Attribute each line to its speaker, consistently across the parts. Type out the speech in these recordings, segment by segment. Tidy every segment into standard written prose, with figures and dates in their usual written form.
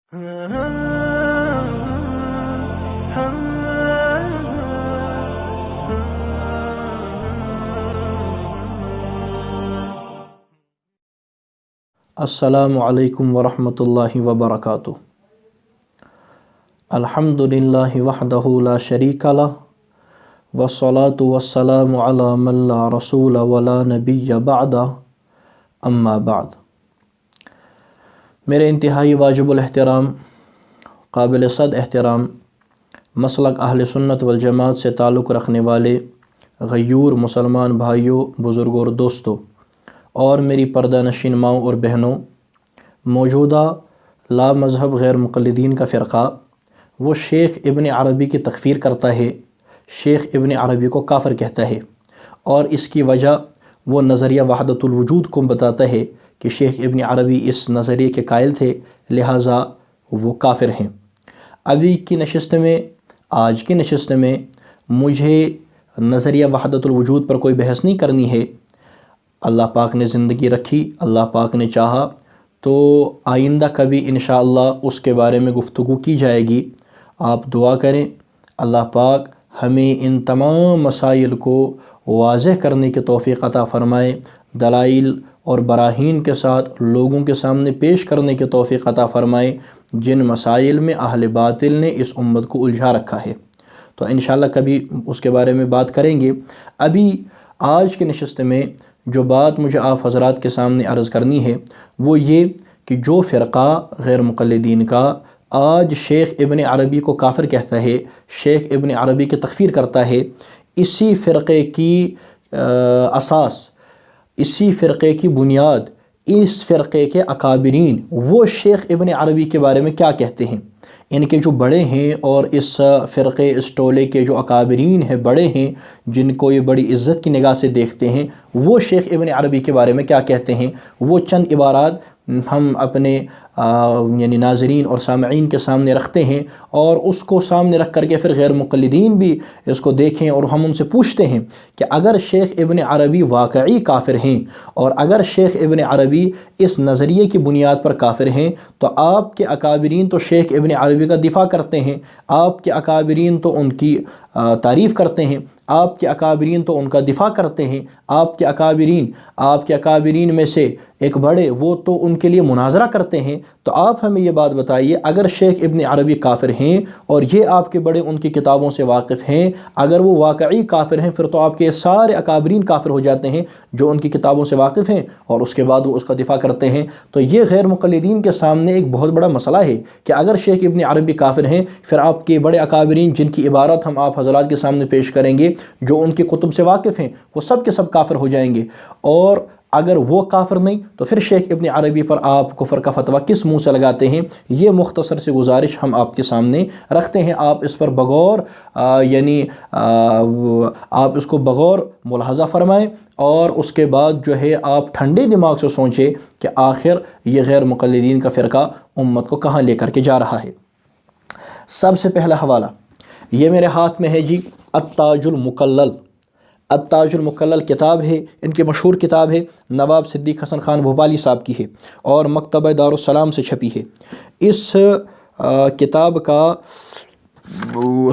Speaker 1: السلام علیکم ورحمۃ اللہ وبرکاتہ۔ الحمدللہ وحدہ لا شریک لہ والصلاة والسلام علی من لا رسول ولا نبی بعدہ اما بعد۔ میرے انتہائی واجب الاحترام، قابل صد احترام مسلک اہل سنت والجماعت سے تعلق رکھنے والے غیور مسلمان بھائیوں، بزرگوں اور دوستوں، اور میری پردہ نشین ماؤں اور بہنوں، موجودہ لا مذہب غیر مقلدین کا فرقہ وہ شیخ ابن عربی کی تکفیر کرتا ہے، شیخ ابن عربی کو کافر کہتا ہے، اور اس کی وجہ وہ نظریہ وحدت الوجود کو بتاتا ہے کہ شیخ ابن عربی اس نظریے کے قائل تھے، لہٰذا وہ کافر ہیں۔ ابھی کی نشست میں، آج کی نشست میں مجھے نظریہ وحدت الوجود پر کوئی بحث نہیں کرنی ہے۔ اللہ پاک نے زندگی رکھی، اللہ پاک نے چاہا تو آئندہ کبھی انشاءاللہ اس کے بارے میں گفتگو کی جائے گی۔ آپ دعا کریں اللہ پاک ہمیں ان تمام مسائل کو واضح کرنے کی توفیق عطا فرمائے، دلائل اور براہین کے ساتھ لوگوں کے سامنے پیش کرنے کی توفیق عطا فرمائے جن مسائل میں اہل باطل نے اس امت کو الجھا رکھا ہے۔ تو انشاءاللہ کبھی اس کے بارے میں بات کریں گے۔ ابھی آج کی نشست میں جو بات مجھے آپ حضرات کے سامنے عرض کرنی ہے وہ یہ کہ جو فرقہ غیر مقلدین کا آج شیخ ابن عربی کو کافر کہتا ہے، شیخ ابن عربی کی تکفیر کرتا ہے، اسی فرقے کی اساس، اسی فرقے کی بنیاد، اس فرقے کے اکابرین وہ شیخ ابن عربی کے بارے میں کیا کہتے ہیں، ان کے جو بڑے ہیں اور اس فرقے، اس ٹولے کے جو اکابرین ہیں، بڑے ہیں، جن کو یہ بڑی عزت کی نگاہ سے دیکھتے ہیں، وہ شیخ ابن عربی کے بارے میں کیا کہتے ہیں، وہ چند عبارات ہم اپنے یعنی ناظرین اور سامعین کے سامنے رکھتے ہیں، اور اس کو سامنے رکھ کر کے پھر غیر مقلدین بھی اس کو دیکھیں، اور ہم ان سے پوچھتے ہیں کہ اگر شیخ ابن عربی واقعی کافر ہیں، اور اگر شیخ ابن عربی اس نظریے کی بنیاد پر کافر ہیں، تو آپ کے اکابرین تو شیخ ابن عربی کا دفاع کرتے ہیں، آپ کے اکابرین تو ان کی تعریف کرتے ہیں، آپ کے اکابرین تو ان کا دفاع کرتے ہیں، آپ کے اکابرین میں سے ایک بڑے وہ تو ان کے لیے مناظرہ کرتے ہیں۔ تو آپ ہمیں یہ بات بتائیے، اگر شیخ ابن عربی کافر ہیں اور یہ آپ کے بڑے ان کی کتابوں سے واقف ہیں، اگر وہ واقعی کافر ہیں، پھر تو آپ کے سارے اکابرین کافر ہو جاتے ہیں جو ان کی کتابوں سے واقف ہیں اور اس کے بعد وہ اس کا دفاع کرتے ہیں۔ تو یہ غیر مقلدین کے سامنے ایک بہت بڑا مسئلہ ہے کہ اگر شیخ ابن عربی کافر ہیں، پھر آپ کے بڑے اکابرین جن کی عبارت ہم آپ حضرات کے سامنے پیش کریں گے، جو ان کی کتب سے واقف ہیں، وہ سب کے سب کافر ہو جائیں گے، اور اگر وہ کافر نہیں تو پھر شیخ ابن عربی پر آپ کفر کا فتویٰ کس منہ سے لگاتے ہیں؟ یہ مختصر سی گزارش ہم آپ کے سامنے رکھتے ہیں۔ آپ اس پر بغور آپ اس کو بغور ملاحظہ فرمائیں، اور اس کے بعد جو ہے آپ ٹھنڈے دماغ سے سوچیں کہ آخر یہ غیر مقلدین کا فرقہ امت کو کہاں لے کر کے جا رہا ہے۔ سب سے پہلا حوالہ یہ میرے ہاتھ میں ہے جی، التاج المکلل۔ التاج المکلل کتاب ہے، ان کی مشہور کتاب ہے، نواب صدیق حسن خان بھوپالی صاحب کی ہے، اور مکتبہ دارالسلام سے چھپی ہے۔ اس کتاب کا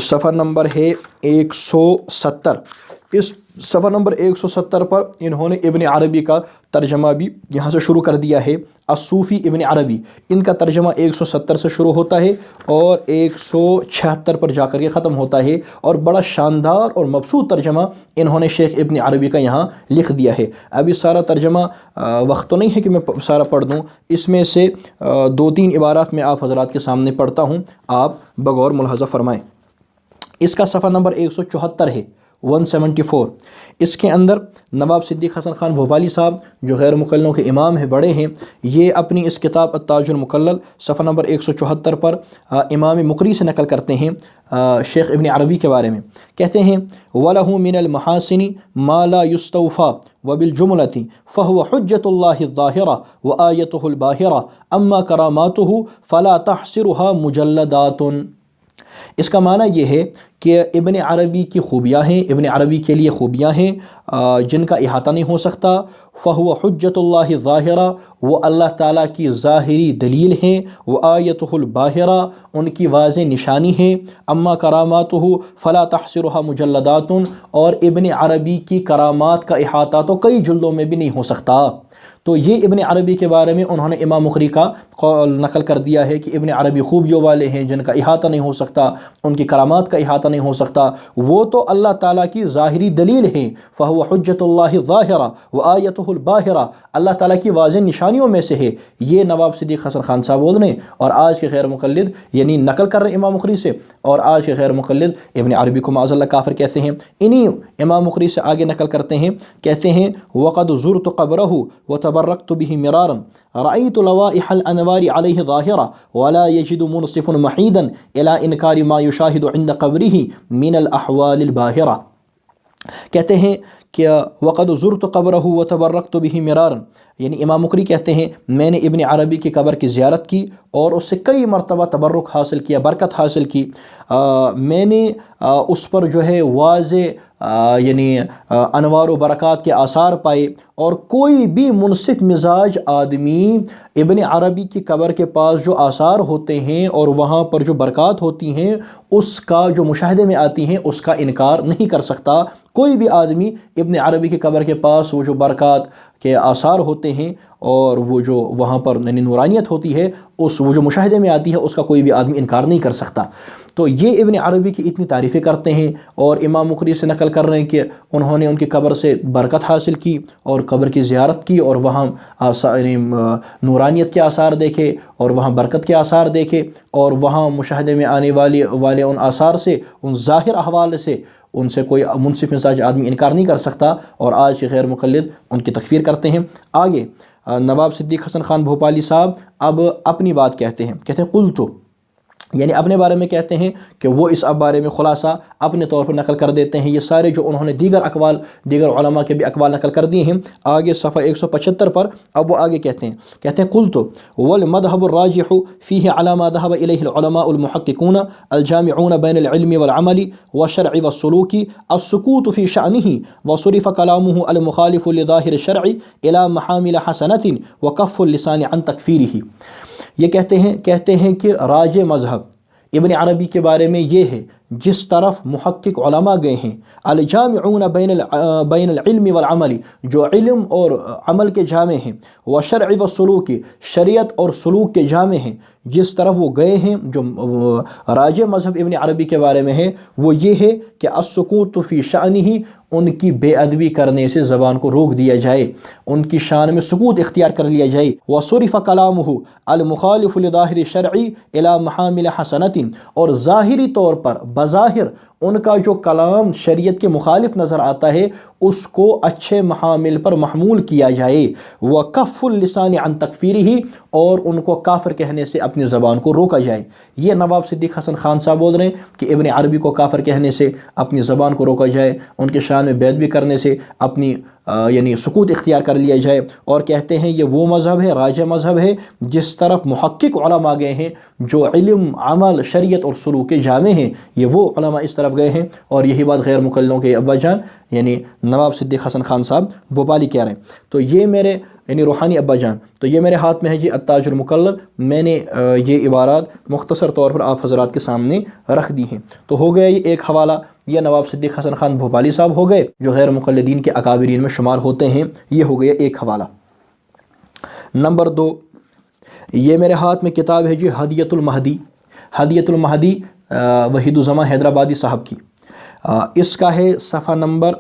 Speaker 1: صفحہ نمبر ہے 170۔ اس صفحہ نمبر 170 پر انہوں نے ابن عربی کا ترجمہ بھی یہاں سے شروع کر دیا ہے۔ الصوفی ابن عربی، ان کا ترجمہ 170 سے شروع ہوتا ہے اور 176 پر جا کر کے ختم ہوتا ہے، اور بڑا شاندار اور مبسوط ترجمہ انہوں نے شیخ ابن عربی کا یہاں لکھ دیا ہے۔ ابھی سارا ترجمہ وقت تو نہیں ہے کہ میں سارا پڑھ دوں، اس میں سے 2-3 عبارات میں آپ حضرات کے سامنے پڑھتا ہوں، آپ بغور ملاحظہ فرمائیں۔ اس کا صفحہ نمبر 174 ہے، 174۔ اس کے اندر نواب صدیق حسن خان بھوپالی صاحب جو غیر مقلدوں کے امام ہیں، بڑے ہیں، یہ اپنی اس کتاب التاج المکلل صفحہ نمبر 174 پر امام مقری سے نقل کرتے ہیں شیخ ابن عربی کے بارے میں، کہتے ہیں وَلَهُ مِنَ الْمَحَاسِنِ مَا لَا يُسْتَوْفَى وَبِالْجُمْلَةِ فَهُوَ حُجَّةُ اللَّهِ الظَّاهِرَةُ وَآيَتُهُ الْبَاهِرَةُ أَمَّا كَرَامَاتُهُ فَلَا تَحْصِرُهَا مُجَلَّدَاتٌ۔ اس کا معنی یہ ہے کہ ابن عربی کی خوبیاں ہیں، ابن عربی کے لیے خوبیاں ہیں جن کا احاطہ نہیں ہو سکتا۔ فَهُوَ حُجَّةُ اللَّهِ ظَاهِرَةٌ، وہ اللہ تعالیٰ کی ظاہری دلیل ہیں، وَآيَتُهُ الْبَاهِرَةُ، ان کی واضح نشانی ہے۔ اما کراماتُهُ فَلَا تَحْصِرُهَا مُجَلَّدَاتٌ، اور ابن عربی کی کرامات کا احاطہ تو کئی جلدوں میں بھی نہیں ہو سکتا۔ تو یہ ابن عربی کے بارے میں انہوں نے امام مقری کا قول نقل کر دیا ہے کہ ابن عربی خوبیوں والے ہیں جن کا احاطہ نہیں ہو سکتا، ان کی کرامات کا احاطہ نہیں ہو سکتا، وہ تو اللہ تعالیٰ کی ظاہری دلیل ہیں۔ فَهُوَ حُجَّةُ اللَّهِ الظَّاهِرَةُ وَآيَتُهُ الْبَاهِرَةُ، اللہ تعالیٰ کی واضح نشانیوں میں سے ہے۔ یہ نواب صدیق حسن خان صاحب بول رہے ہیں، اور آج کے غیر مقلد یعنی نقل کر رہے ہیں امام مقری سے، اور آج کے غیر مقلد ابن عربی کو معاذ اللہ کافر کہتے ہیں۔ انہی امام مقری سے آگے نقل کرتے ہیں، کہتے ہیں وَقَدْ زُرْتُ قَبْرَهُ وَتَبَرَّكْتُ بِهِ مِرَارًا رَأَيْتُ لَوَائِحَ الْأَنْوَارِ عَلَيْهِ ظَاهِرَةً وَلَا يَجِدُ مُنصِفٌ مَحِيدًا إِلَى إِنْكَارِ مَا يُشَاهِدُ عِنْدَ قَبْرِهِ مِنَ الْأَحْوَالِ الْبَاهِرَةِ۔ کہتے ہیں کہ وقد زرت قبرہ وتبرکت بہ مرارا، یعنی امام مقری کہتے ہیں میں نے ابن عربی کی قبر کی زیارت کی اور اس سے کئی مرتبہ تبرک حاصل کیا، برکت حاصل کی۔ میں نے اس پر جو ہے واضح یعنی انوار و برکات کے آثار پائے، اور کوئی بھی منصف مزاج آدمی ابن عربی کی قبر کے پاس جو آثار ہوتے ہیں اور وہاں پر جو برکات ہوتی ہیں اس کا جو مشاہدے میں آتی ہیں اس کا انکار نہیں کر سکتا۔ کوئی بھی آدمی ابن عربی کی قبر کے پاس وہ جو برکات کے آثار ہوتے ہیں اور وہ جو وہاں پر یعنی نورانیت ہوتی ہے وہ جو مشاہدے میں آتی ہے اس کا کوئی بھی آدمی انکار نہیں کر سکتا۔ تو یہ ابن عربی کی اتنی تعریفیں کرتے ہیں، اور امام مقری سے نقل کر رہے ہیں کہ انہوں نے ان کی قبر سے برکت حاصل کی اور قبر کی زیارت کی، اور وہاں یعنی نورانیت کے آثار دیکھے اور وہاں برکت کے آثار دیکھے، اور وہاں مشاہدے میں آنے والے ان آثار سے، ان ظاہر احوال سے ان سے کوئی منصف مزاج آدمی انکار نہیں کر سکتا، اور آج کے غیر مقلد ان کی تکفیر کرتے ہیں۔ آگے نواب صدیق حسن خان بھوپالی صاحب اب اپنی بات کہتے ہیں، کہتے ہیں قلتو، یعنی اپنے بارے میں کہتے ہیں کہ وہ اس بارے میں خلاصہ اپنے طور پر نقل کر دیتے ہیں۔ یہ سارے جو انہوں نے دیگر علماء کے بھی اقوال نقل کر دیے ہیں۔ آگے صفحہ 175 پر اب وہ آگے کہتے ہیں قلت والمذهب الراجح فيه على ما ذهب اليه العلماء المحققون الجامعون بين العلم والعمل والشرع والسلوك السكوت في شأنه وصرف كلامه المخالف لظاهر الشرع الى محامل حسنة وكف اللسان عن تكفيره۔ یہ کہتے ہیں کہ راج مذہب ابن عربی کے بارے میں یہ ہے جس طرف محقق علماء گئے ہیں، الجامعون بین العلم والعمل، جو علم اور عمل کے جامع ہیں، وشرع والسلوک، شریعت اور سلوک کے جامع ہیں، جس طرف وہ گئے ہیں جو راج مذہب ابن عربی کے بارے میں ہے وہ یہ ہے کہ السکوت فی شأنہ، ان کی بے ادبی کرنے سے زبان کو روک دیا جائے، ان کی شان میں سکوت اختیار کر لیا جائے۔ وصرف کلامہ المخالف لظاہر شرعی الی محامل حسنۃ، اور ظاہری طور پر بظاہر ان کا جو کلام شریعت کے مخالف نظر آتا ہے اس کو اچھے محامل پر محمول کیا جائے۔ وَكَفُّ اللِّسَانِ عَنْ تَكْفِيرِهِ، اور ان کو کافر کہنے سے اپنی زبان کو روکا جائے۔ یہ نواب صدیق حسن خان صاحب بول رہے ہیں کہ ابن عربی کو کافر کہنے سے اپنی زبان کو روکا جائے، ان کے شان میں بے ادبی کرنے سے اپنی یعنی سکوت اختیار کر لیا جائے، اور کہتے ہیں یہ وہ مذہب ہے، راج مذہب ہے جس طرف محقق علماء گئے ہیں جو علم، عمل، شریعت اور سلوک کے جامع ہیں، یہ وہ علماء اس طرف گئے ہیں۔ اور یہی بات غیر مقلدوں کے ابا جان یعنی نواب صدیق حسن خان صاحب بھوپالی کہہ رہے ہیں۔ تو یہ میرے یعنی روحانی ابا جان، تو یہ میرے ہاتھ میں ہے جی التاج المقلد، میں نے یہ عبارات مختصر طور پر آپ حضرات کے سامنے رکھ دی ہیں۔ تو ہو گیا یہ ایک حوالہ، یہ نواب صدیق حسن خان بھوپالی صاحب ہو گئے جو غیر مقلدین کے اکابرین میں شمار ہوتے ہیں، یہ ہو گیا ایک حوالہ۔ نمبر 2، یہ میرے ہاتھ میں کتاب ہے جی ہدیۃ المہدی، ہدیۃ المہدی وحید الزماں حیدرآبادی صاحب کی، اس کا ہے صفحہ نمبر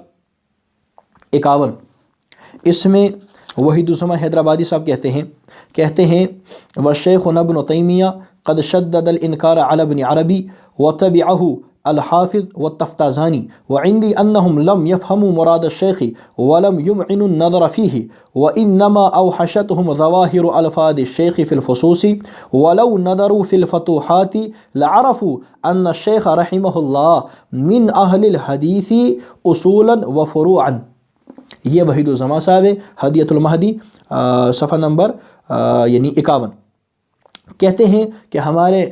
Speaker 1: 51۔ اس میں وحید الزماں حیدرآبادی صاحب کہتے ہیں وشیخنا ابن تیمیہ قد شدد الانکار علی ابن عربی وتبعہ الحافظ والتفتازانی وعندی انہم لم يفهموا مراد الشیخ ولم يمعنوا النظر فیہ وانما اوحشتهم ظواہر الفاظ الشیخ فی الفصوص ولو نظروا فی الفتوحات لعرفوا ان الشیخ رحمہ اللہ من اہل الحدیث اصولا وفروعا۔ یہ وحید الزماں صاحب ہدیۃ المہدی صفحہ نمبر یعنی 51، کہتے ہیں کہ ہمارے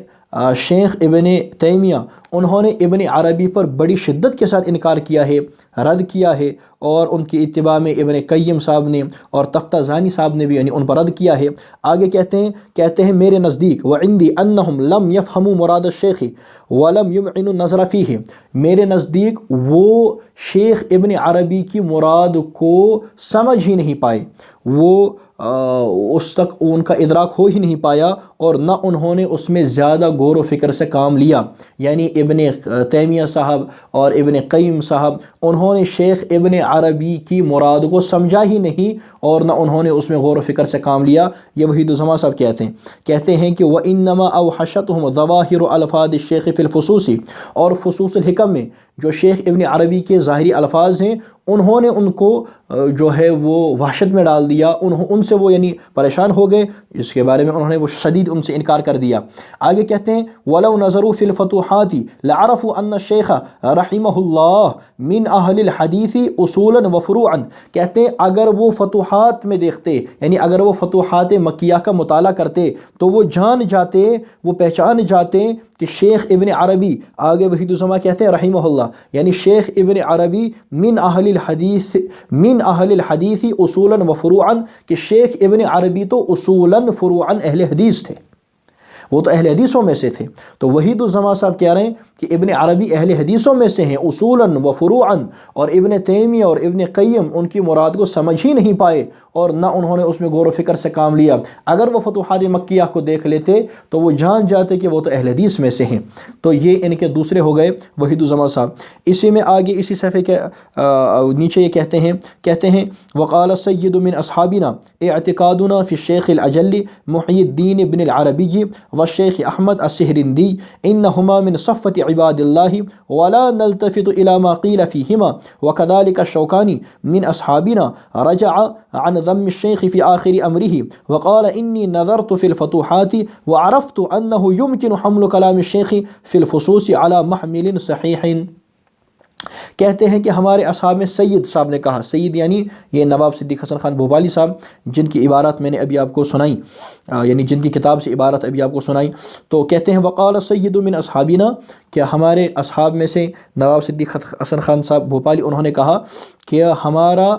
Speaker 1: شیخ ابن تیمیہ انہوں نے ابن عربی پر بڑی شدت کے ساتھ انکار کیا ہے، رد کیا ہے، اور ان کی اتباع میں ابن قیم صاحب نے اور تفتزانی صاحب نے بھی یعنی ان پر رد کیا ہے۔ آگے کہتے ہیں میرے نزدیک وعندی انہم لم یفہموا مراد الشیخ ولم یمعنوا النظر فیہ، میرے نزدیک وہ شیخ ابن عربی کی مراد کو سمجھ ہی نہیں پائے، وہ اس تک ان کا ادراک ہو ہی نہیں پایا، اور نہ انہوں نے اس میں زیادہ غور و فکر سے کام لیا۔ یعنی ابن تیمیہ صاحب اور ابن قیم صاحب انہوں نے شیخ ابن عربی کی مراد کو سمجھا ہی نہیں، اور نہ انہوں نے اس میں غور و فکر سے کام لیا۔ یہ وحید الزماں صاحب کہتے ہیں کہ وَإِنَّمَا أَوْحَشَتْهُمْ ظَوَاهِرُ أَلْفَاظِ الشَّيْخِ فِي الْفُصُوصِ، اور فصوص الحکم میں جو شیخ ابن عربی کے ظاہری الفاظ ہیں انہوں نے ان کو جو ہے وہ وحشت میں ڈال دیا، ان سے وہ یعنی پریشان ہو گئے، اس کے بارے میں انہوں نے وہ شدید ان سے انکار کر دیا۔ آگے کہتے ہیں وَلَوْ نَظَرُوا فِي الْفُتُوحَاتِ لَعَرَفُوا أَنَّ الشَّيْخَ رَحِمَهُ اللَّهُ مِنْ أَهْلِ الْحَدِيثِ أُصُولًا وَفُرُوعًا، کہتے ہیں اگر وہ فتوحات میں دیکھتے، یعنی اگر وہ فتوحات مکیہ کا مطالعہ کرتے تو وہ جان جاتے، وہ پہچان جاتے کہ شیخ ابن عربی، آگے وحید الزماں کہتے ہیں رحمہ اللہ، یعنی شیخ ابن عربی من اہل الحدیث اصولاً و فروعاً، کہ شیخ ابن عربی تو اصولاً فروعاً اہل حدیث تھے، وہ تو اہل حدیثوں میں سے تھے۔ تو وحید الزماں صاحب کہہ رہے ہیں کہ ابن عربی اہل حدیثوں میں سے ہیں اصولاً و فروعاً، اور ابن تیمیہ اور ابن قیم ان کی مراد کو سمجھ ہی نہیں پائے، اور نہ انہوں نے اس میں غور و فکر سے کام لیا۔ اگر وہ فتوحات مکیہ کو دیکھ لیتے تو وہ جان جاتے کہ وہ تو اہل حدیث میں سے ہیں۔ تو یہ ان کے دوسرے ہو گئے وحید الزماں صاحب۔ اسی میں آگے اسی صفحے کے نیچے یہ کہتے ہیں وقال سید من اصحابنا اعتقادنا فی الشیخ الاجل محی الدین ابن العربی والشیخ احمد السہرندی انہما من صفۃ عباد اللہ ولا نلتفت الى ما قیل فیہما وکذلک الشوکانی من اصحابنا رجع عن ذم الشیخ فی آخر امرہ وقال انی نظرت فی الفتوحات وعرفت انہ یمکن حمل کلام الشیخ فی الفصوص علی محمل صحیح۔ کہتے ہیں کہ ہمارے اصحاب میں سید صاحب نے کہا، سید یعنی یہ نواب صدیق حسن خان بھوپالی صاحب، جن کی عبارات میں نے ابھی آپ کو سنائی، یعنی جن کی کتاب سے عبارت ابھی آپ کو سنائی، تو کہتے ہیں وقال سید من اصحابنا، کہ ہمارے اصحاب میں سے نواب صدیق حسن خان صاحب بھوپالی انہوں نے کہا کہ ہمارا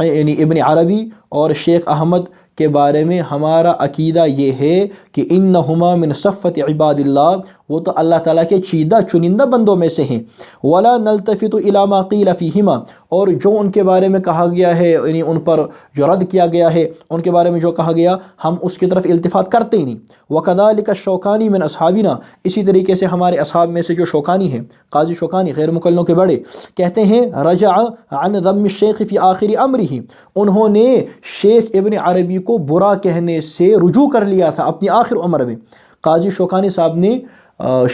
Speaker 1: یعنی ابن عربی اور شیخ احمد کے بارے میں ہمارا عقیدہ یہ ہے کہ انہما من صفۃ عباد اللہ، وہ تو اللہ تعالیٰ کے چنندہ بندوں میں سے ہیں، ولا نلتفت الی ما قیل فیہما، اور جو ان کے بارے میں کہا گیا ہے یعنی ان پر جو رد کیا گیا ہے، ان کے بارے میں جو کہا گیا ہم اس کی طرف التفات کرتے ہی نہیں۔ وکذالک الشوکانی من اصحابنا، اسی طریقے سے ہمارے اصحاب میں سے جو شوکانی ہیں، قاضی شوکانی غیر مقلدوں کے بڑے، کہتے ہیں رجع عن ذم الشیخ فی آخر امرہ، انہوں نے شیخ ابن عربی کو برا کہنے سے رجوع کر لیا تھا اپنی آخر عمر میں۔ قاضی شوکانی صاحب نے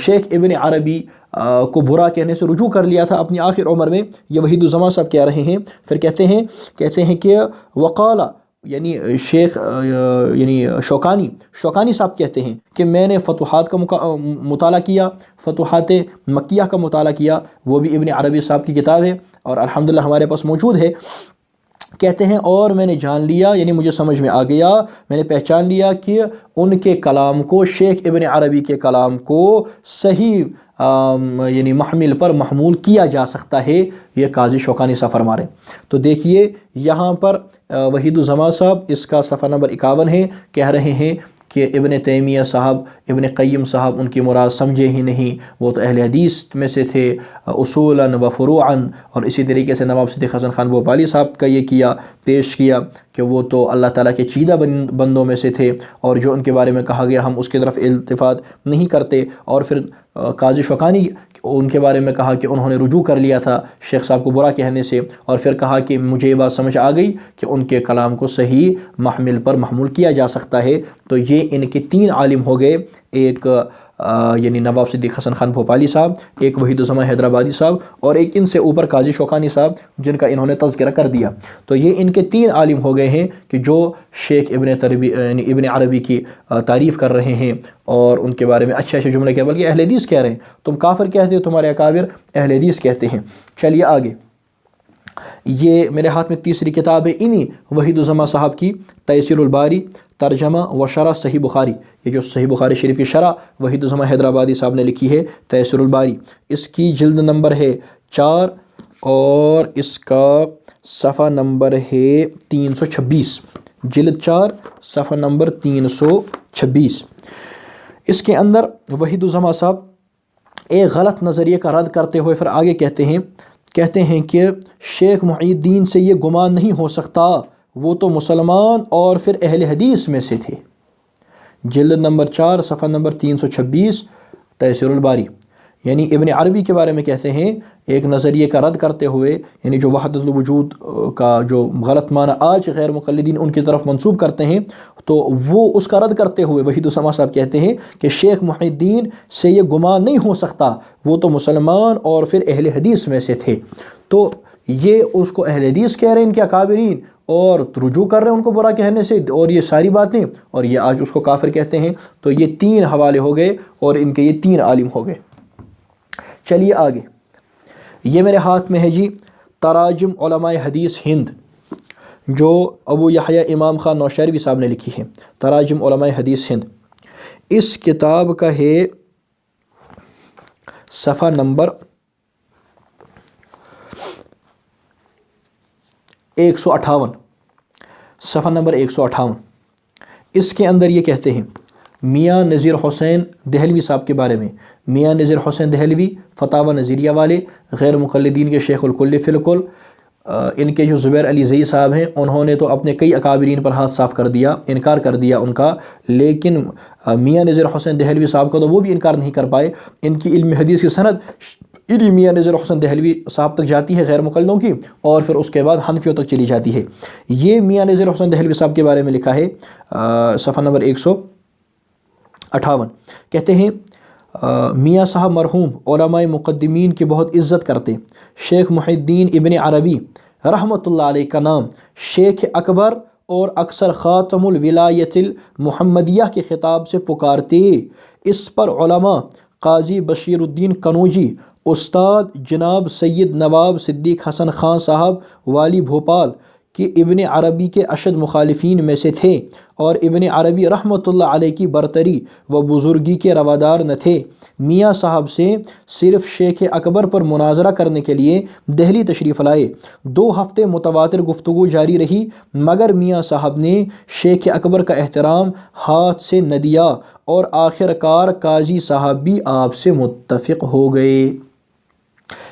Speaker 1: شیخ ابن عربی کو برا کہنے سے رجوع کر لیا تھا اپنی آخر عمر میں، یہ وحید الزماں صاحب کہہ رہے ہیں۔ پھر کہتے ہیں کہ وقال، یعنی شیخ یعنی شوکانی صاحب کہتے ہیں کہ میں نے فتوحات کا مطالعہ کیا، فتوحات مکیہ کا مطالعہ کیا، وہ بھی ابن عربی صاحب کی کتاب ہے اور الحمدللہ ہمارے پاس موجود ہے۔ کہتے ہیں اور میں نے جان لیا، یعنی مجھے سمجھ میں آ گیا، میں نے پہچان لیا کہ ان کے کلام کو، شیخ ابن عربی کے کلام کو صحیح یعنی محمل پر محمول کیا جا سکتا ہے، یہ قاضی شوکانی صاحب فرما رہے ہیں۔ تو دیکھیے یہاں پر وحید الزماں صاحب اس کا صفحہ نمبر 51 ہے، کہہ رہے ہیں کہ ابن تیمیہ صاحب، ابن قیم صاحب ان کی مراد سمجھے ہی نہیں، وہ تو اہل حدیث میں سے تھے اصولاً و فروعاً۔ اور اسی طریقے سے نواب صدیق حسن خان بھوپالی صاحب کا یہ پیش کیا کہ وہ تو اللہ تعالیٰ کے چیدہ بندوں میں سے تھے، اور جو ان کے بارے میں کہا گیا ہم اس کی طرف التفات نہیں کرتے۔ اور پھر قاضی شوکانی ان کے بارے میں کہا کہ انہوں نے رجوع کر لیا تھا شیخ صاحب کو برا کہنے سے، اور پھر کہا کہ مجھے یہ بات سمجھ آ گئی کہ ان کے کلام کو صحیح محمل پر محمول کیا جا سکتا ہے۔ تو یہ ان کے 3 عالم ہو گئے، ایک یعنی نواب صدیق حسن خان بھوپالی صاحب، ایک وحید الزماں حیدرآبادی صاحب، اور ایک ان سے اوپر قاضی شوکانی صاحب جن کا انہوں نے تذکرہ کر دیا۔ تو یہ ان کے 3 عالم ہو گئے ہیں کہ جو شیخ ابن عربی کی تعریف کر رہے ہیں اور ان کے بارے میں اچھے جملے کہہ، بلکہ اہل حدیث کہہ رہے ہیں۔ تم کافر کہتے ہو، تمہارے اکابر اہل حدیث کہتے ہیں۔ چلیے آگے، یہ میرے ہاتھ میں تیسری کتاب ہے انہی وحید الزماں صاحب کی، تیسیر الباری، ترجمہ و شرح صحیح بخاری، یہ جو صحیح بخاری شریف کی شرح وحید الزمان حیدرآبادی صاحب نے لکھی ہے، تیسیر الباری، اس کی جلد نمبر ہے 4 اور اس کا صفحہ نمبر ہے 326، جلد 4 صفحہ نمبر 326۔ اس کے اندر وحید الزمان صاحب ایک غلط نظریے کا رد کرتے ہوئے پھر آگے کہتے ہیں کہ شیخ محی الدین سے یہ گمان نہیں ہو سکتا، وہ تو مسلمان اور پھر اہل حدیث میں سے تھے۔ جلد نمبر 4 صفحہ نمبر 326 تیسیر الباری، یعنی ابن عربی کے بارے میں کہتے ہیں ایک نظریے کا رد کرتے ہوئے، یعنی جو وحدت الوجود کا جو غلط معنی آج غیر مقلدین ان کی طرف منسوب کرتے ہیں، تو وہ اس کا رد کرتے ہوئے وحید السما صاحب کہتے ہیں کہ شیخ محی الدین سے یہ گمان نہیں ہو سکتا، وہ تو مسلمان اور پھر اہل حدیث میں سے تھے۔ تو یہ اس کو اہل حدیث کہہ رہے ہیں ان کے اکابرین، اور رجوع کر رہے ہیں ان کو برا کہنے سے، اور یہ ساری باتیں، اور یہ آج اس کو کافر کہتے ہیں۔ تو یہ 3 حوالے ہو گئے اور ان کے یہ 3 عالم ہو گئے۔ چلیے آگے، یہ میرے ہاتھ میں ہے جی تراجم علماء حدیث ہند، جو ابو یحییٰ امام خان نوشہروی صاحب نے لکھی ہے، تراجم علماء حدیث ہند۔ اس کتاب کا ہے صفحہ نمبر 158، صفحہ نمبر 158۔ اس کے اندر یہ کہتے ہیں میاں نذیر حسین دہلوی صاحب کے بارے میں، میاں نذیر حسین دہلوی فتاوی نظریہ والے، غیر مقلدین کے شیخ الکل فی الکل۔ ان کے جو زبیر علی زئی صاحب ہیں، انہوں نے تو اپنے کئی اکابرین پر ہاتھ صاف کر دیا، انکار کر دیا ان کا، لیکن میاں نذیر حسین دہلوی صاحب کا تو وہ بھی انکار نہیں کر پائے۔ ان کی علم حدیث کی سند میاں نذیر حسین دہلوی صاحب تک جاتی ہے غیر مقلدوں کی، اور پھر اس کے بعد حنفیوں تک چلی جاتی ہے۔ یہ میاں نذیر حسین دہلوی صاحب کے بارے میں لکھا ہے صفحہ نمبر 158، کہتے ہیں میاں صاحب مرحوم علماء مقدمین کی بہت عزت کرتے، شیخ محی الدین ابن عربی رحمۃ اللہ علیہ کا نام شیخ اکبر اور اکثر خاتم الولایت المحمدیہ کے خطاب سے پکارتے۔ اس پر علماء قاضی بشیر الدین کنوجی، استاد جناب سید نواب صدیق حسن خان صاحب والی بھوپال کہ ابن عربی کے اشد مخالفین میں سے تھے، اور ابن عربی رحمۃ اللہ علیہ کی برتری و بزرگی کے روادار نہ تھے۔ میاں صاحب سے صرف شیخ اکبر پر مناظرہ کرنے کے لیے دہلی تشریف لائے۔ 2 ہفتے متواتر گفتگو جاری رہی، مگر میاں صاحب نے شیخ اکبر کا احترام ہاتھ سے نہ دیا، اور آخر کار قاضی صاحب بھی آپ سے متفق ہو گئے۔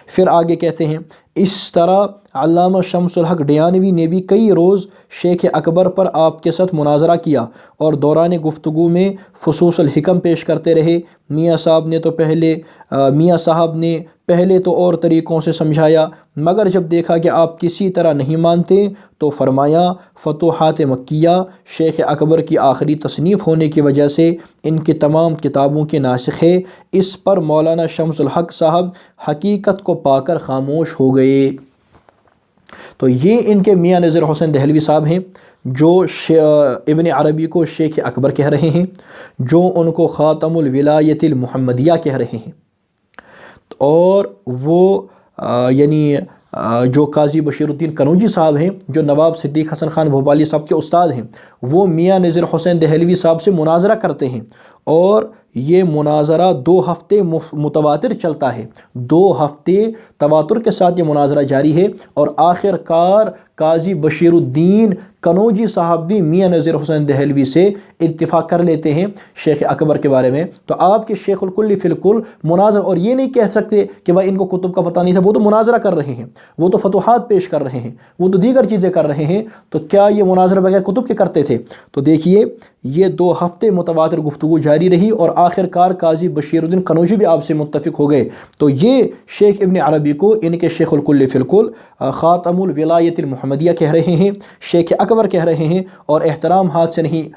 Speaker 1: پھر آگے کہتے ہیں اس طرح علامہ شمس الحق ڈیانوی نے بھی کئی روز شیخ اکبر پر آپ کے ساتھ مناظرہ کیا، اور دوران گفتگو میں فصوص الحکم پیش کرتے رہے۔ میاں صاحب نے پہلے تو اور طریقوں سے سمجھایا، مگر جب دیکھا کہ آپ کسی طرح نہیں مانتے تو فرمایا فتوحات مکیہ شیخ اکبر کی آخری تصنیف ہونے کی وجہ سے ان کی تمام کتابوں کے ناسخ ہے۔ اس پر مولانا شمس الحق صاحب حقیقت کو پا کر خاموش ہو گئے۔ تو یہ ان کے میاں نذیر حسین دہلوی صاحب ہیں، جو ابن عربی کو شیخ اکبر کہہ رہے ہیں، جو ان کو خاتم الولایت المحمدیہ کہہ رہے ہیں، اور وہ یعنی جو قاضی بشیر الدین کنوجی صاحب ہیں، جو نواب صدیق حسن خان بھوپالی صاحب کے استاد ہیں، وہ میاں نذیر حسین دہلوی صاحب سے مناظرہ کرتے ہیں، اور یہ مناظرہ 2 ہفتے متواتر چلتا ہے، 2 ہفتے تواتر کے ساتھ یہ مناظرہ جاری ہے، اور آخر کار قاضی بشیر الدین کنوجی صاحب بھی میاں نذیر حسین دہلوی سے اتفاق کر لیتے ہیں شیخ اکبر کے بارے میں۔ تو آپ کے شیخ الکل فی الکل مناظرہ، اور یہ نہیں کہہ سکتے کہ بھائی ان کو کتب کا پتہ نہیں تھا، وہ تو مناظرہ کر رہے ہیں، وہ تو فتوحات پیش کر رہے ہیں، وہ تو دیگر چیزیں کر رہے ہیں، تو کیا یہ مناظرہ بغیر کتب کے کرتے تھے؟ تو دیکھیے یہ 2 ہفتے متواتر گفتگو جاری رہی، اور آخر کار قاضی بشیر الدین کنوجی بھی آپ سے متفق ہو گئے۔ تو یہ شیخ ابن عربی کو ان کے شیخ الکل فی الکل خاتم الولایت المحمدیہ کہہ رہے ہیں، شیخ اکبر کہہ رہے ہیں، اور احترام ہاتھ سے نہیں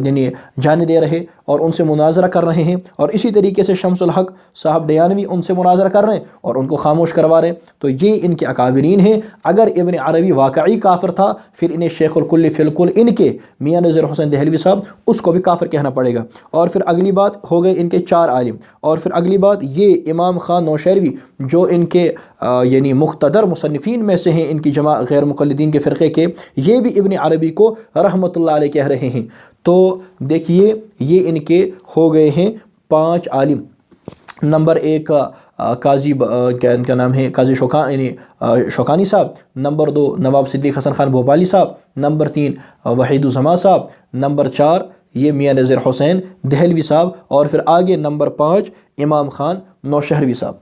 Speaker 1: یعنی جانے دے رہے، اور ان سے مناظرہ کر رہے ہیں۔ اور اسی طریقے سے شمس الحق صاحب ڈیانوی ان سے مناظرہ کر رہے ہیں اور ان کو خاموش کروا رہے ہیں۔ تو یہ ان کے اکابرین ہیں۔ اگر ابن عربی واقعی کافر تھا، پھر انہیں شیخ الکل فی الکل ان کے میاں نذیر حسین دہلوی صاحب اس کو بھی کافر کہنا پڑے گا۔ اور پھر اگلی بات ہو گئے ان کے 4 عالم، اور پھر اگلی بات یہ امام خان نوشہروی جو ان کے یعنی مقتدر مصنفین میں سے ہیں ان کی جماعت غیر مقلدین کے فرقے کے، یہ بھی ابن عربی کو رحمۃ اللہ علیہ کہہ رہے ہیں۔ تو دیکھیے یہ ان کے ہو گئے ہیں 5 عالم۔ نمبر 1 قاضی کیا ان کا نام ہے، قاضی شوکانی صاحب۔ نمبر 2 نواب صدیق حسن خان بھوپالی صاحب۔ نمبر 3 وحید الزماں صاحب۔ نمبر 4 یہ میاں نذیر حسین دہلوی صاحب، اور پھر آگے نمبر 5 امام خان نوشہروی صاحب۔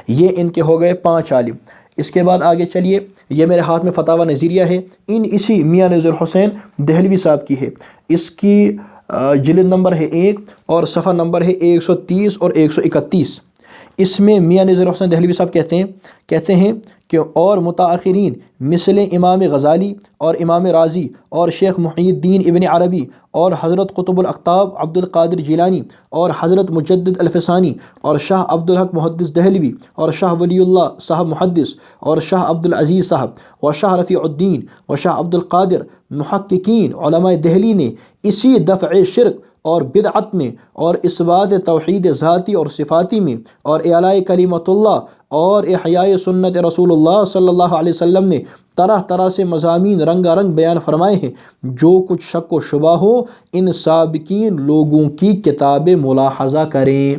Speaker 1: یہ ان کے ہو گئے 5 عالم۔ اس کے بعد آگے چلیے، یہ میرے ہاتھ میں فتاوی نظیریہ ہے، اسی میاں نذیر حسین دہلوی صاحب کی ہے۔ اس کی جلد نمبر ہے 1 اور صفحہ نمبر ہے 130 اور 131۔ اس میں میاں نذیر حسین دہلوی صاحب کہتے ہیں کہ اور متاخرین مثل امام غزالی اور امام رازی اور شیخ محی الدین ابن عربی اور حضرت قطب الاقطاب عبد القادر جیلانی اور حضرت مجدد الفسانی اور شاہ عبدالحق محدث دہلوی اور شاہ ولی اللہ صاحب محدث اور شاہ عبد العزیز صاحب و شاہ رفیع الدین و شاہ عبد القادر محققین علماء دہلی نے اسی دفع شرک اور بدعت میں اور اثبات توحید ذاتی اور صفاتی میں اور اعلاء کلمت اللہ اور احیاء سنت رسول اللہ صلی اللہ علیہ وسلم نے طرح طرح سے مضامین رنگا رنگ بیان فرمائے ہیں۔ جو کچھ شک و شبہ ہو ان سابقین لوگوں کی کتابیں ملاحظہ کریں۔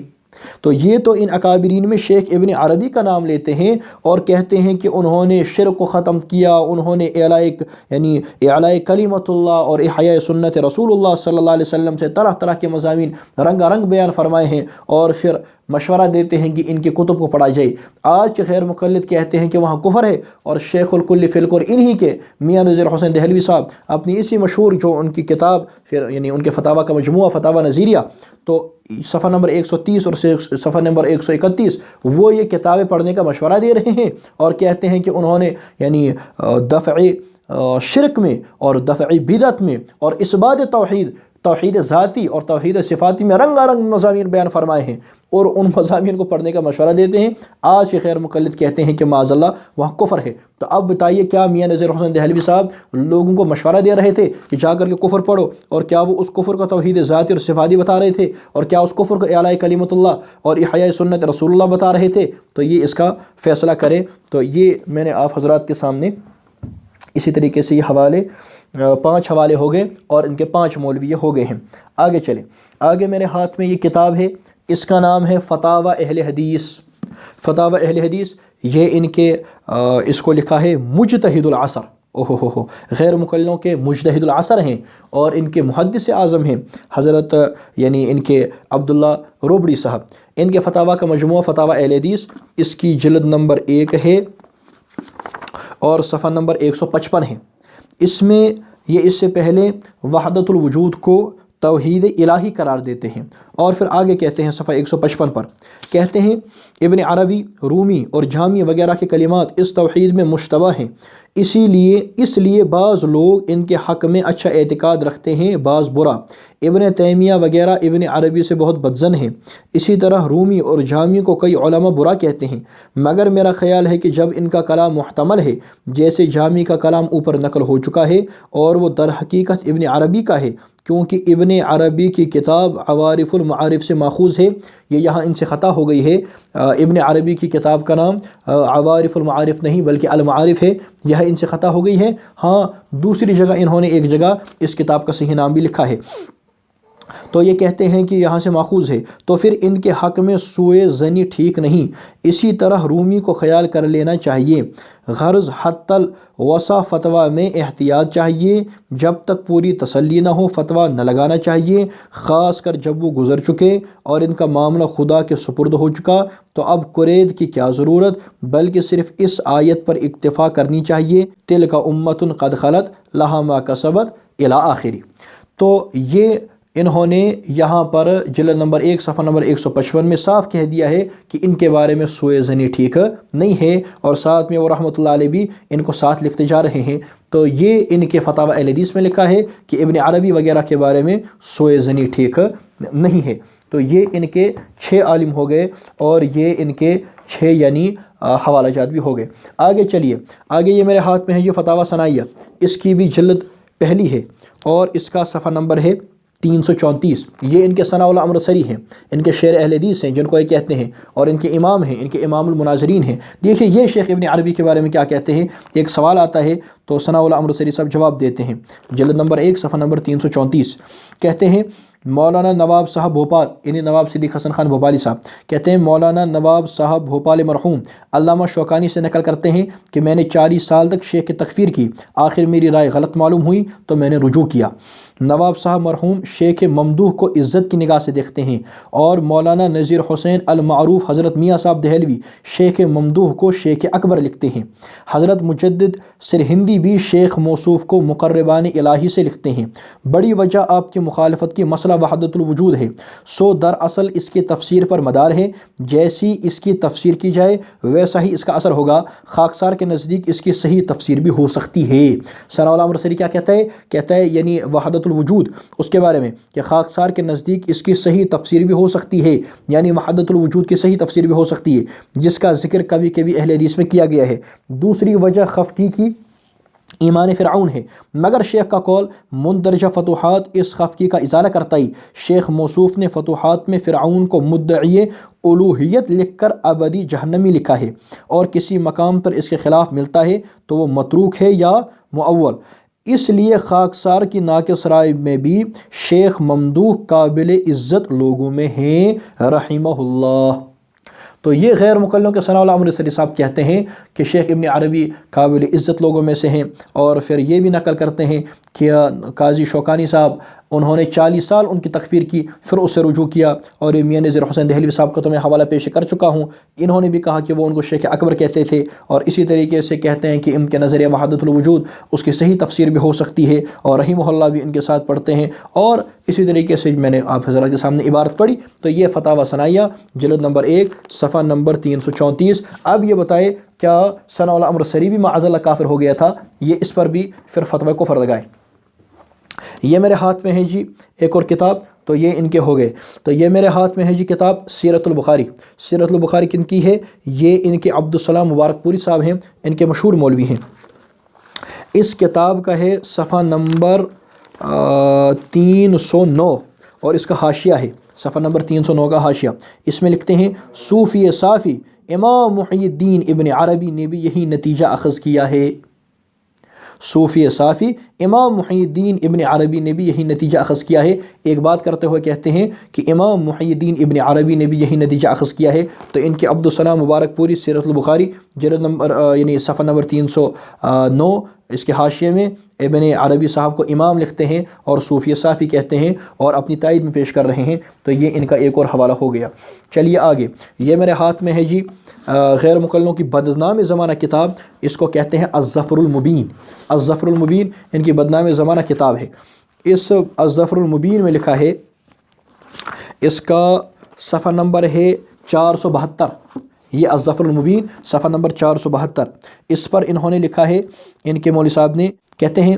Speaker 1: تو یہ تو ان اکابرین میں شیخ ابن عربی کا نام لیتے ہیں اور کہتے ہیں کہ انہوں نے شرک کو ختم کیا، انہوں نے اعلاء کلمت اللہ اور احیاء سنت رسول اللہ صلی اللہ علیہ وسلم سے طرح طرح کے مضامین رنگا رنگ بیان فرمائے ہیں، اور پھر مشورہ دیتے ہیں کہ ان کے کتب کو پڑھا جائے۔ آج کے غیر مقلد کہتے ہیں کہ وہاں کفر ہے، اور شیخ الکل فی الکل انہی کے میاں نذیر حسین دہلوی صاحب اپنی اسی مشہور جو ان کی کتاب پھر ان کے فتاوی کا مجموعہ فتاوی نظیریہ، تو صفحہ نمبر 130 اور صفحہ نمبر 131 وہ یہ کتابیں پڑھنے کا مشورہ دے رہے ہیں، اور کہتے ہیں کہ انہوں نے دفع شرک میں اور دفع بدعت میں اور اثبات توحید ذاتی اور توحید صفاتی میں رنگا رنگ مضامین بیان فرمائے ہیں، اور ان مضامین کو پڑھنے کا مشورہ دیتے ہیں۔ آج کے غیر مقلد کہتے ہیں کہ معاذ اللہ وہاں کفر ہے۔ تو اب بتائیے کیا میاں نذیر حسین دہلوی صاحب لوگوں کو مشورہ دے رہے تھے کہ جا کر کے کفر پڑھو، اور کیا وہ اس کفر کو توحید ذاتی اور صفاتی بتا رہے تھے، اور کیا اس کفر کو اعلاء کلمت اللہ اور احیاء سنت رسول اللہ بتا رہے تھے؟ تو یہ اس کا فیصلہ کریں۔ تو یہ میں نے آپ حضرات کے سامنے اسی طریقے سے یہ حوالے 5 حوالے ہو گئے، اور ان کے 5 مولوی ہو گئے ہیں۔ آگے چلیں، آگے میرے ہاتھ میں یہ کتاب ہے، اس کا نام ہے فتاوی اہل حدیث۔ فتاوی اہل حدیث یہ ان کے اس کو لکھا ہے مجتہد العصر۔ غیر مقلدوں کے مجتہد العصر ہیں، اور ان کے محدث اعظم ہیں حضرت ان کے عبداللہ روبڑی صاحب۔ ان کے فتاوی کا مجموعہ فتاوی اہل حدیث، اس کی جلد نمبر 1 ہے اور صفحہ نمبر 155 ہے۔ اس میں یہ اس سے پہلے وحدت الوجود کو توحید الہی قرار دیتے ہیں، اور پھر آگے کہتے ہیں صفحہ 155 پر کہتے ہیں ابن عربی، رومی اور جامی وغیرہ کے کلمات اس توحید میں مشتبہ ہیں، اس لیے بعض لوگ ان کے حق میں اچھا اعتقاد رکھتے ہیں، بعض برا۔ ابن تیمیہ وغیرہ ابن عربی سے بہت بدظن ہیں۔ اسی طرح رومی اور جامی کو کئی علماء برا کہتے ہیں، مگر میرا خیال ہے کہ جب ان کا کلام محتمل ہے، جیسے جامی کا کلام اوپر نقل ہو چکا ہے اور وہ در حقیقت ابن عربی کا ہے، کیونکہ ابن عربی کی کتاب عوارف المعارف سے ماخوذ ہے۔ یہ یہاں ان سے خطا ہو گئی ہے، ابن عربی کی کتاب کا نام عوارف المعارف نہیں بلکہ المعارف ہے، یہ ان سے خطا ہو گئی ہے۔ ہاں دوسری جگہ انہوں نے ایک جگہ اس کتاب کا صحیح نام بھی لکھا ہے، تو یہ کہتے ہیں کہ یہاں سے ماخوذ ہے، تو پھر ان کے حق میں سوء ظنی ٹھیک نہیں۔ اسی طرح رومی کو خیال کر لینا چاہیے۔ غرض حتی الوسع فتویٰ میں احتیاط چاہیے، جب تک پوری تسلی نہ ہو فتویٰ نہ لگانا چاہیے، خاص کر جب وہ گزر چکے اور ان کا معاملہ خدا کے سپرد ہو چکا، تو اب قرید کی کیا ضرورت، بلکہ صرف اس آیت پر اکتفا کرنی چاہیے، تلک امۃ قد خلت لہا ما کسبت الی آخری۔ تو یہ انہوں نے یہاں پر جلد نمبر 1 صفحہ نمبر 155 میں صاف کہہ دیا ہے کہ ان کے بارے میں سوء ظنی ٹھیک نہیں ہے، اور ساتھ میں وہ رحمۃ اللہ علیہ بھی ان کو ساتھ لکھتے جا رہے ہیں۔ تو یہ ان کے فتاوی اہل حدیث میں لکھا ہے کہ ابن عربی وغیرہ کے بارے میں سوء ظنی ٹھیک نہیں ہے۔ تو یہ ان کے 6 عالم ہو گئے، اور یہ ان کے 6 حوالہ جات بھی ہو گئے۔ آگے چلیے، آگے یہ میرے ہاتھ میں ہے یہ فتاوی ثنائیہ، اس کی بھی جلد پہلی ہے، اور اس کا صفحہ نمبر ہے 334 یہ ان کے ثناء الامر سری ہیں، ان کے شعر اہل حدیث ہیں جن کو یہ کہتے ہیں، اور ان کے امام ہیں، ان کے امام المناظرین ہیں۔ دیکھیں یہ شیخ ابن عربی کے بارے میں کیا کہتے ہیں، ایک سوال آتا ہے تو ثناء الامر سری صاحب جواب دیتے ہیں، جلد نمبر 1 صفحہ نمبر 334، کہتے ہیں مولانا نواب صاحب بھوپال، یعنی نواب صدیق حسن خان بھوپالی صاحب کہتے ہیں مولانا نواب صاحب بھوپال مرحوم علامہ شوکانی سے نقل کرتے ہیں کہ میں نے 40 سال تک شیخ کی تکفیر کی، آخر میری رائے غلط معلوم ہوئی تو میں نے رجوع کیا۔ نواب صاحب مرحوم شیخ ممدوح کو عزت کی نگاہ سے دیکھتے ہیں، اور مولانا نذیر حسین المعروف حضرت میاں صاحب دہلوی شیخ ممدوح کو شیخ اکبر لکھتے ہیں۔ حضرت مجدد سرہندی بھی شیخ موصوف کو مقربان الہی سے لکھتے ہیں۔ بڑی وجہ آپ کی مخالفت کی مسئلہ وحدت الوجود ہے، سو دراصل اس کی تفسیر پر مدار ہے، جیسی اس کی تفسیر کی جائے ویسا ہی اس کا اثر ہوگا، خاکسار کے نزدیک اس کی صحیح تفسیر بھی ہو سکتی ہے۔ ثناء الامر سری کیا کہتا ہے یعنی وحدت الوجود اس کے بارے میں کہ خاکسار کے نزدیک اس کی صحیح تفسیر بھی ہو سکتی ہے، یعنی وحدت الوجود کی صحیح تفسیر بھی ہو سکتی ہے، جس کا ذکر کبھی کبھی اہل حدیث میں کیا گیا ہے۔ دوسری وجہ خفقی کی ایمان فرعون ہے، مگر شیخ کا قول مندرجہ فتوحات اس خفقی کا ازالہ کرتا ہی۔ شیخ موصوف نے فتوحات میں فرعون کو مدعی الوہیت لکھ کر ابدی جہنمی لکھا ہے، اور کسی مقام پر اس کے خلاف ملتا ہے تو وہ متروک ہے یا مؤول۔ اس لیے خاکسار کی ناقص رائے میں بھی شیخ ممدوح قابل عزت لوگوں میں ہیں رحمہ اللہ۔ تو یہ غیر مقلدوں کے ثناء الامر سری صاحب کہتے ہیں کہ شیخ ابن عربی قابل عزت لوگوں میں سے ہیں، اور پھر یہ بھی نقل کرتے ہیں کہ قاضی شوکانی صاحب انہوں نے 40 سال ان کی تکفیر کی، پھر اس سے رجوع کیا، اور میاں نذیر حسین دہلوی صاحب کا تو میں حوالہ پیش کر چکا ہوں، انہوں نے بھی کہا کہ وہ ان کو شیخ اکبر کہتے تھے، اور اسی طریقے سے کہتے ہیں کہ ان کے نظریہ وحدت الوجود اس کی صحیح تفسیر بھی ہو سکتی ہے، اور رحمہ اللہ بھی ان کے ساتھ پڑھتے ہیں۔ اور اسی طریقے سے میں نے آپ حضرات کے سامنے عبارت پڑھی، تو یہ فتاوی ثنائیہ جلد نمبر 1 صفحہ نمبر 334۔ اب یہ بتائے کیا ثناء الامر سری بھی معاذ اللہ کافر ہو گیا تھا؟ یہ اس پر بھی پھر فتوی کفر لگائیں۔ یہ میرے ہاتھ میں ہے جی ایک اور کتاب، تو یہ ان کے ہو گئے۔ تو یہ میرے ہاتھ میں ہے جی کتاب سیرت البخاری۔ سیرت البخاری کن کی ہے؟ یہ ان کے عبدالسلام مبارک پوری صاحب ہیں، ان کے مشہور مولوی ہیں۔ اس کتاب کا ہے صفحہ نمبر 309، اور اس کا حاشیہ ہے صفحہ نمبر 309 کا حاشیہ۔ اس میں لکھتے ہیں صوفی صافی امام محی الدین ابن عربی نے بھی یہی نتیجہ اخذ کیا ہے۔ صوفی صافی امام محی الدین ابن عربی نے بھی یہی نتیجہ اخذ کیا ہے۔ ایک بات کرتے ہوئے کہتے ہیں کہ امام محی الدین ابن عربی نے بھی یہی نتیجہ اخذ کیا ہے، تو ان کے عبدالسلام مبارک پوری سیرت البخاری جلد نمبر یعنی صفحہ نمبر 309 اس کے حاشیے میں ابن عربی صاحب کو امام لکھتے ہیں اور صوفی صافی کہتے ہیں، اور اپنی تائید میں پیش کر رہے ہیں، تو یہ ان کا ایک اور حوالہ ہو گیا۔ چلیے آگے، یہ میرے ہاتھ میں ہے جی غیر مقلدوں کی بدنام زمانہ کتاب، اس کو کہتے ہیں الظفر المبین۔ الظفر المبین ان کی بدنام زمانہ کتاب ہے۔ اس الظفر المبین میں لکھا ہے، اس کا صفحہ نمبر ہے 472، یہ الظفر المبین صفحہ نمبر 472۔ اس پر انہوں نے لکھا ہے، ان کے مولوی صاحب نے، کہتے ہیں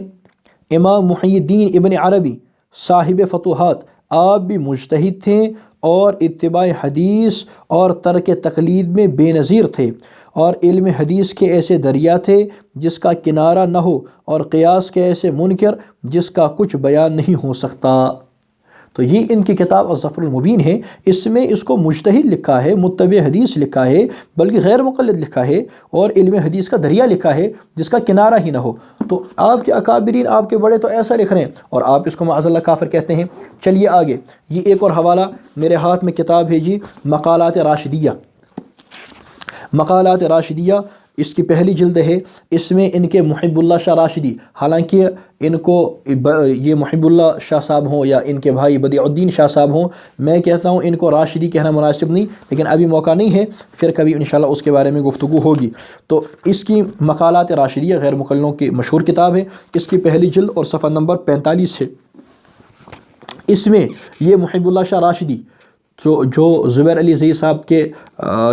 Speaker 1: امام محی الدین ابن عربی صاحب فتوحات آپ بھی مجتہد تھے، اور اتباع حدیث اور ترک تقلید میں بے نظیر تھے، اور علم حدیث کے ایسے دریا تھے جس کا کنارہ نہ ہو، اور قیاس کے ایسے منکر جس کا کچھ بیان نہیں ہو سکتا۔ تو یہ ان کی کتاب الظفر المبین ہے۔ اس میں اس کو مجتہد لکھا ہے، متبع حدیث لکھا ہے، بلکہ غیر مقلد لکھا ہے، اور علم حدیث کا دریا لکھا ہے جس کا کنارہ ہی نہ ہو۔ تو آپ کے اکابرین، آپ کے بڑے تو ایسا لکھ رہے ہیں، اور آپ اس کو معاذ اللہ کافر کہتے ہیں۔ چلیے آگے، یہ ایک اور حوالہ میرے ہاتھ میں کتاب ہے جی مقالات راشدیہ۔ مقالات راشدیہ اس کی پہلی جلد ہے۔ اس میں ان کے محب اللہ شاہ راشدی، حالانکہ ان کو یہ محب اللہ شاہ صاحب ہوں یا ان کے بھائی بدیع الدین شاہ صاحب ہوں، میں کہتا ہوں ان کو راشدی کہنا مناسب نہیں، لیکن ابھی موقع نہیں ہے، پھر کبھی انشاءاللہ اس کے بارے میں گفتگو ہوگی۔ تو اس کی مقالات راشدیہ غیر مقلدوں کی مشہور کتاب ہے، اس کی پہلی جلد اور صفحہ نمبر 45 ہے۔ اس میں یہ محب اللہ شاہ راشدی جو زبیر علی زئی صاحب کے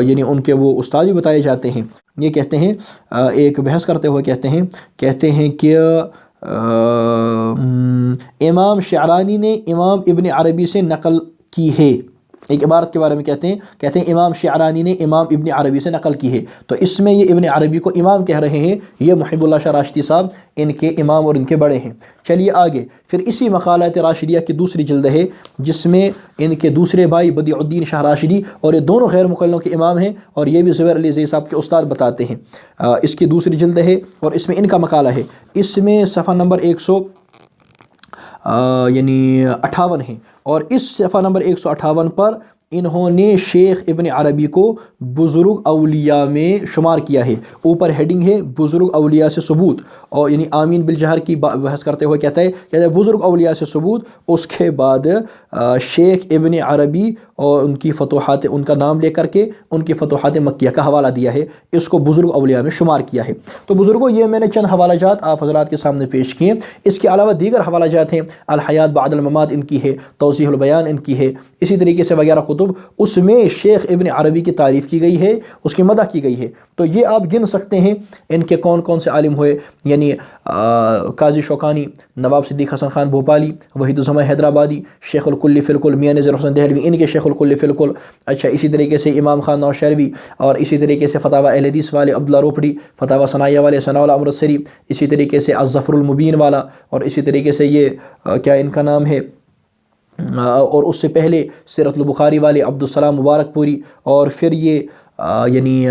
Speaker 1: یعنی ان کے وہ استاد بھی بتائے جاتے ہیں، یہ کہتے ہیں، ایک بحث کرتے ہوئے کہتے ہیں کہ امام شعرانی نے امام ابن عربی سے نقل کی ہے، ایک عبارت کے بارے میں کہتے ہیں امام شعرانی نے امام ابن عربی سے نقل کی ہے، تو اس میں یہ ابن عربی کو امام کہہ رہے ہیں، یہ محب اللہ شاہ راشدی صاحب ان کے امام اور ان کے بڑے ہیں۔ چلیے آگے، پھر اسی مقالات راشدیہ کی دوسری جلد ہے جس میں ان کے دوسرے بھائی بدیع الدین شاہ راشدی، اور یہ دونوں غیر مقلدوں کے امام ہیں، اور یہ بھی زبیر علی زئی صاحب کے استاد بتاتے ہیں۔ اس کی دوسری جلد ہے اور اس میں ان کا مقالہ ہے، اس میں صفحہ نمبر 158 ہے، اور اس صفحہ نمبر 158 پر انہوں نے شیخ ابن عربی کو بزرگ اولیاء میں شمار کیا ہے۔ اوپر ہیڈنگ ہے بزرگ اولیاء سے ثبوت، اور یعنی آمین بالجہر کی بحث کرتے ہوئے کہتا ہے بزرگ اولیاء سے ثبوت، اس کے بعد شیخ ابن عربی اور ان کی فتوحات، ان کا نام لے کر کے ان کی فتوحات مکیہ کا حوالہ دیا ہے، اس کو بزرگ اولیاء میں شمار کیا ہے۔ تو بزرگوں، یہ میں نے چند حوالہ جات آپ حضرات کے سامنے پیش کیے، اس کے علاوہ دیگر حوالہ جات ہیں، الحیات بعد الممات ان کی ہے، توضیح البیان ان کی ہے، اسی طریقے سے وغیرہ کتب، اس میں شیخ ابن عربی کی تعریف کی گئی ہے، اس کی مدح کی گئی ہے۔ تو یہ آپ گن سکتے ہیں ان کے کون کون سے عالم ہوئے، یعنی قاضی شوکانی، نواب صدیق حسن خان بھوپالی، وحید الزماں حیدرآبادی، شیخ الکل فی الکل میاں نذیر حسن دہلوی، ان کے شیخ الکل فی الکل، اچھا اسی طریقے سے امام خان نوشہروی، اور اسی طریقے سے فتاوی اہل حدیث والے عبداللہ روپڑی، فتاوی ثنائیہ والے ثناء اللہ امرتسری، اسی طریقے سے الظفر المبین والا، اور اسی طریقے سے یہ کیا ان کا نام ہے، اور اس سے پہلے سیرت البخاری والے عبدالسلام مبارک پوری، اور پھر یہ یعنی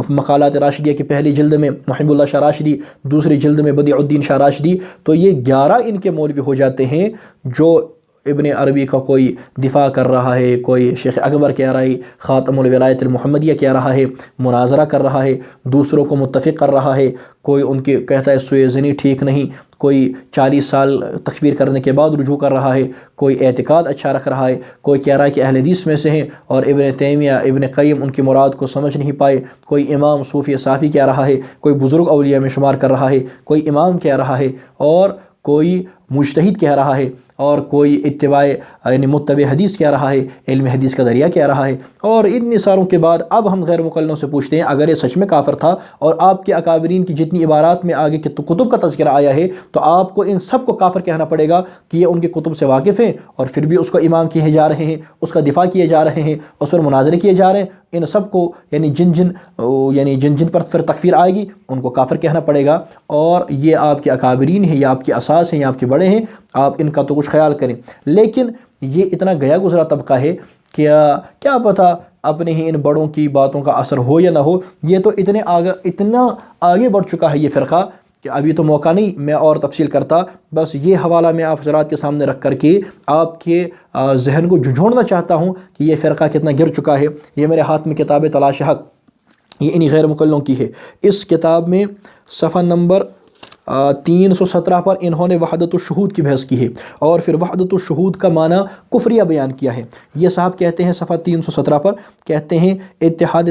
Speaker 1: مقالات راشدیہ کی پہلی جلد میں محب اللہ شاہ راشدی، دوسری جلد میں بدیع الدین شاہ راشدی، تو یہ 11 ان کے مولوی ہو جاتے ہیں جو ابن عربی کا کوئی دفاع کر رہا ہے، کوئی شیخ اکبر کہہ رہا ہے، خاتم الولایت المحمدیہ کہہ رہا ہے، مناظرہ کر رہا ہے، دوسروں کو متفق کر رہا ہے، کوئی ان کے کہتا ہے سوئے زنی ٹھیک نہیں، کوئی 40 سال تکفیر کرنے کے بعد رجوع کر رہا ہے، کوئی اعتقاد اچھا رکھ رہا ہے، کوئی کہہ رہا ہے کہ اہل حدیث میں سے ہیں اور ابن تیمیہ ابن قیم ان کی مراد کو سمجھ نہیں پائے، کوئی امام صوفی صافی کہہ رہا ہے، کوئی بزرگ اولیاء میں شمار کر رہا ہے، کوئی امام کہہ رہا ہے، اور کوئی مجتہد کہہ رہا ہے، اور کوئی اتباع یعنی متبع حدیث کہہ رہا ہے، علم حدیث کا ذریعہ کہہ رہا ہے۔ اور اتنے ساروں کے بعد اب ہم غیر مقلدوں سے پوچھتے ہیں، اگر یہ سچ میں کافر تھا اور آپ کے اکابرین کی جتنی عبارات میں آگے کتب کا تذکرہ آیا ہے، تو آپ کو ان سب کو کافر کہنا پڑے گا کہ یہ ان کے کتب سے واقف ہیں، اور پھر بھی اس کو امام کیے جا رہے ہیں، اس کا دفاع کیے جا رہے ہیں، اس پر مناظرے کیے جا رہے ہیں۔ ان سب کو یعنی جن جن پر پھر تکفیر آئے گی ان کو کافر کہنا پڑے گا، اور یہ آپ کے اکابرین ہیں، یا آپ کے اساس ہیں، یا آپ کے بڑے ہیں، آپ ان کا تو کچھ خیال کریں۔ لیکن یہ اتنا گیا گزرا طبقہ ہے، کیا پتہ اپنے ہی ان بڑوں کی باتوں کا اثر ہو یا نہ ہو، یہ تو اتنا آگے بڑھ چکا ہے یہ فرقہ کہ ابھی تو موقع نہیں میں اور تفصیل کرتا، بس یہ حوالہ میں آپ حضرات کے سامنے رکھ کر کے آپ کے ذہن کو جھنجھوڑنا چاہتا ہوں کہ یہ فرقہ کتنا گر چکا ہے۔ یہ میرے ہاتھ میں کتاب تلاش حق، یہ انہی غیر مقلدوں کی ہے۔ اس کتاب میں صفحہ نمبر 317 پر انہوں نے وحدت الشہود کی بحث کی ہے، اور پھر وحدت الشہود کا معنی کفریہ بیان کیا ہے۔ یہ صاحب کہتے ہیں صفحہ 317 پر، کہتے ہیں اتحاد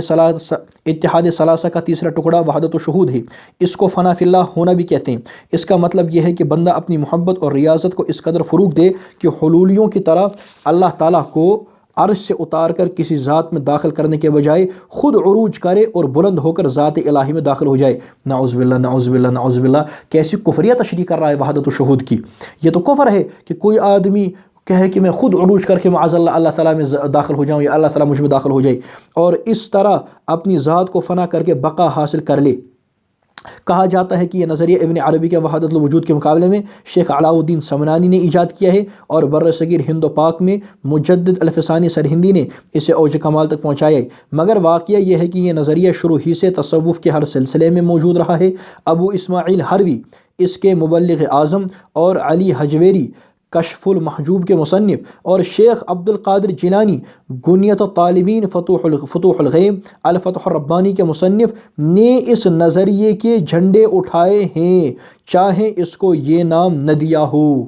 Speaker 1: ثلاثہ کا تیسرا ٹکڑا وحدت الشہود ہے، اس کو فنا فی اللہ ہونا بھی کہتے ہیں۔ اس کا مطلب یہ ہے کہ بندہ اپنی محبت اور ریاضت کو اس قدر فروغ دے کہ حلولیوں کی طرح اللہ تعالیٰ کو عرش سے اتار کر کسی ذات میں داخل کرنے کے بجائے خود عروج کرے اور بلند ہو کر ذات الہی میں داخل ہو جائے۔ نعوذ باللہ نعوذ باللہ نعوذ باللہ، کیسی کفریہ تشریح کر رہا ہے وحدت الشہود کی۔ یہ تو کفر ہے کہ کوئی آدمی کہے کہ میں خود عروج کر کے معاذ اللہ تعالیٰ میں داخل ہو جاؤں، یا اللہ تعالیٰ مجھ میں داخل ہو جائے، اور اس طرح اپنی ذات کو فنا کر کے بقا حاصل کر لے۔ کہا جاتا ہے کہ یہ نظریہ ابن عربی کے وحدت الوجود کے مقابلے میں شیخ علاء الدین سمنانی نے ایجاد کیا ہے، اور بر صغیر ہند و پاک میں مجدد الفسانی سرہندی نے اسے اوج کمال تک پہنچایا ہے۔ مگر واقعہ یہ ہے کہ یہ نظریہ شروع ہی سے تصوف کے ہر سلسلے میں موجود رہا ہے۔ ابو اسماعیل حروی اس کے مبلغ اعظم، اور علی حجویری کشف المحجوب کے مصنف، اور شیخ عبد القادر جیلانی گنیت الطالبین فتوح الغیب الفتح الربانی کے مصنف نے اس نظریے کے جھنڈے اٹھائے ہیں، چاہے اس کو یہ نام نہ دیا ہو۔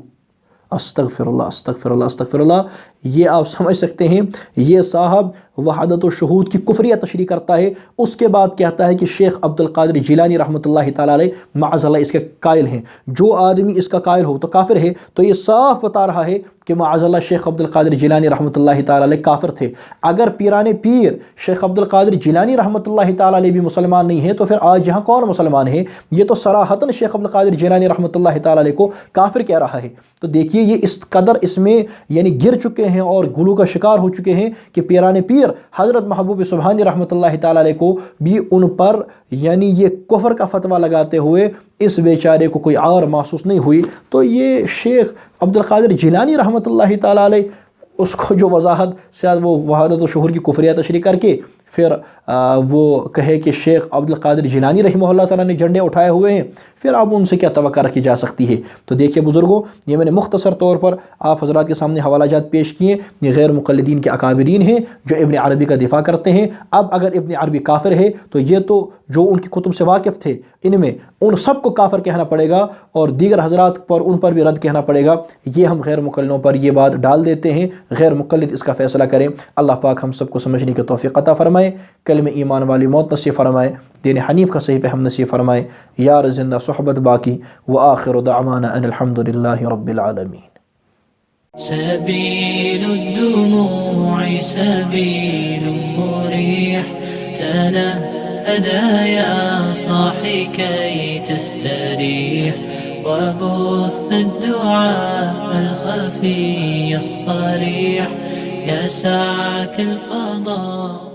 Speaker 1: استغفر اللہ استغفر اللہ استغفر اللہ۔ یہ آپ سمجھ سکتے ہیں، یہ صاحب وحدت الشہود کی کفریہ تشریح کرتا ہے، اس کے بعد کہتا ہے کہ شیخ عبد القادر جیلانی رحمۃ اللہ تعالیٰ علیہ معاذ اللہ اس کے قائل ہیں۔ جو آدمی اس کا قائل ہو تو کافر ہے، تو یہ صاف بتا رہا ہے کہ معاذ اللہ شیخ عبد القادر جیلانی رحمۃ اللہ تعالیٰ علیہ کافر تھے۔ اگر پیران پیر شیخ عبد القادر جیلانی رحمۃ اللہ تعالیٰ علیہ بھی مسلمان نہیں ہے، تو پھر آج یہاں کون مسلمان ہے؟ یہ تو صراحتاً شیخ عبد القادر جیلانی رحمۃ اللہ تعالیٰ علیہ کو کافر کہہ رہا ہے۔ تو دیکھیے یہ اس قدر اس میں یعنی گر چکے ہیں ہیں اور گلو کا شکار ہو چکے ہیں کہ پیران پیر حضرت محبوب سبحانی رحمۃ اللہ تعالیٰ علیہ کو بھی ان پر یعنی یہ کفر کا فتویٰ لگاتے ہوئے اس بیچارے کو کوئی عار محسوس نہیں ہوئی. تو یہ شیخ عبد القادر جیلانی رحمۃ اللہ تعالیٰ علیہ اس کو جو وضاحت شاید وہ وحدت و شہور کی کفریہ تشریح کر کے پھر وہ کہے کہ شیخ عبد القادر جیلانی رحمہ اللہ تعالیٰ نے جھنڈے اٹھائے ہوئے ہیں، پھر اب ان سے کیا توقع رکھی جا سکتی ہے. تو دیکھیے بزرگوں، یہ میں نے مختصر طور پر آپ حضرات کے سامنے حوالہ جات پیش کیے. یہ غیر مقلدین کے اکابرین ہیں جو ابن عربی کا دفاع کرتے ہیں. اب اگر ابن عربی کافر ہے تو یہ تو جو ان کی کتب سے واقف تھے ان میں ان سب کو کافر کہنا پڑے گا، اور دیگر حضرات پر ان پر بھی رد کہنا پڑے گا. یہ ہم غیر مقلدوں پر یہ بات ڈال دیتے ہیں، غیر مقلد اس کا فیصلہ کریں. اللہ پاک ہم سب کو سمجھنے کی توفیق عطا فرمائے، کلمہ ایمان والی موت نصیب فرمائے، دین حنیف کا صحیح فہم نصیب فرمائے. یار زندہ صحبت باقی، وآخر دعوانا ان الحمد للہ رب العالمین.
Speaker 2: سبيل الدموع سبيل مريح، تنهدى يا صاحي كي تستريح، وبث الدعاء الخفي الصريح يسعك الفضاء.